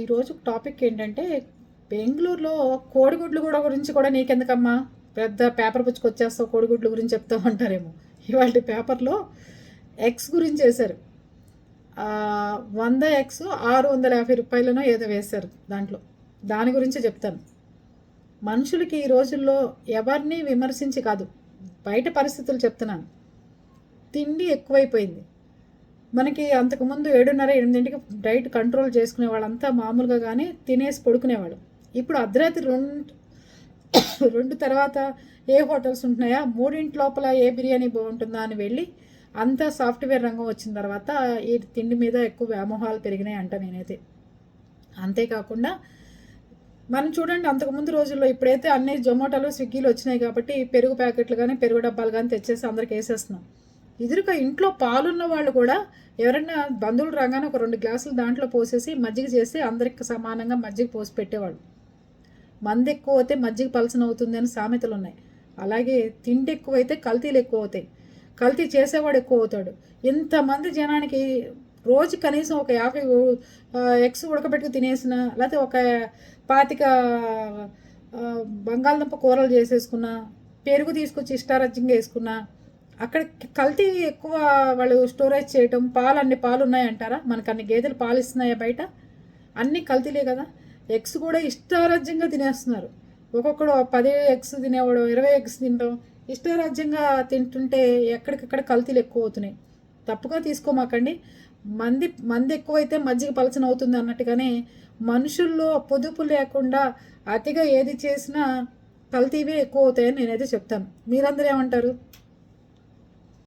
ఈరోజు టాపిక్ ఏంటంటే బెంగళూరులో కోడిగుడ్లు కూడా గురించి కూడా నీకెందుకమ్మా పెద్ద పేపర్ పుచ్చుకొచ్చేస్తావు, కోడిగుడ్ల గురించి చెప్తావు అంటారేమో. ఇవాళ పేపర్లో ఎగ్స్ గురించి వేశారు. 100 ఎగ్స్ 650 రూపాయలనో ఏదో వేశారు దాంట్లో. దాని గురించి చెప్తాను. మనుషులకి ఈ రోజుల్లో ఎవరిని విమర్శించి కాదు, బయట పరిస్థితులు చెప్తున్నాను. తిండి ఎక్కువైపోయింది. మనకి అంతకుముందు 7:30, 8ంటికి డైట్ కంట్రోల్ చేసుకునే వాళ్ళంతా మామూలుగా కానీ తినేసి పడుకునేవాడు. ఇప్పుడు అర్ధరాత్రి 2 తర్వాత ఏ హోటల్స్ ఉంటున్నాయా, 3 లోపల ఏ బిర్యానీ బాగుంటుందా అని వెళ్ళి అంతా సాఫ్ట్వేర్ రంగం వచ్చిన తర్వాత ఈ తిండి మీద ఎక్కువ వ్యామోహాలు పెరిగినాయి అంట నేనైతే. అంతేకాకుండా మనం చూడండి, అంతకుముందు రోజుల్లో ఇప్పుడైతే అన్ని జొమాటోలు, స్విగ్గీలు వచ్చినాయి కాబట్టి పెరుగు ప్యాకెట్లు కానీ పెరుగు డబ్బాలు కానీ తెచ్చేసి అందరికి వేసేస్తున్నాం. ఎదురుగా ఇంట్లో పాలున్న వాళ్ళు కూడా ఎవరైనా బంధువులు రాగానే ఒక 2 గ్లాసులు దాంట్లో పోసేసి మజ్జిగ చేసి అందరికి సమానంగా మజ్జిగ పోసి పెట్టేవాళ్ళు. మంది ఎక్కువ అయితే మజ్జిగ పలసన అవుతుంది అని సామెతలు ఉన్నాయి. అలాగే తిండి ఎక్కువైతే కల్తీలు ఎక్కువ అవుతాయి, కల్తీ చేసేవాడు ఎక్కువ అవుతాడు. ఇంతమంది జనానికి రోజు కనీసం ఒక 50 ఎగ్స్ ఉడకబెట్టుకు తినేసిన, లేకపోతే ఒక 25 బంగాళదుంప కూరలు చేసేసుకున్నా, పెరుగు తీసుకొచ్చి ఇష్టారాజ్యంగా వేసుకున్నా, అక్కడ కల్తీ ఎక్కువ. వాళ్ళు స్టోరేజ్ చేయటం, అన్ని పాలు ఉన్నాయంటారా? మనకు అన్ని గేదెలు పాలు ఇస్తున్నాయా బయట? అన్నీ కల్తీలే కదా. ఎగ్స్ కూడా ఇష్టారాజ్యంగా తినేస్తున్నారు. ఒక్కొక్కడు 10 ఎగ్స్ తినేవాడు 20 ఎగ్స్ తినడం, ఇష్టారాజ్యంగా తింటుంటే ఎక్కడికక్కడ కల్తీలు ఎక్కువ అవుతున్నాయి. తప్పుగా తీసుకోమాకండి. మంది ఎక్కువైతే మజ్జిగ పలచన అవుతుంది అన్నట్టుగానే మనుషుల్లో పొదుపు లేకుండా అతిగా ఏది చేసినా కల్తీవే ఎక్కువ అవుతాయని నేనైతే చెప్తాను. మీరందరూ ఏమంటారు?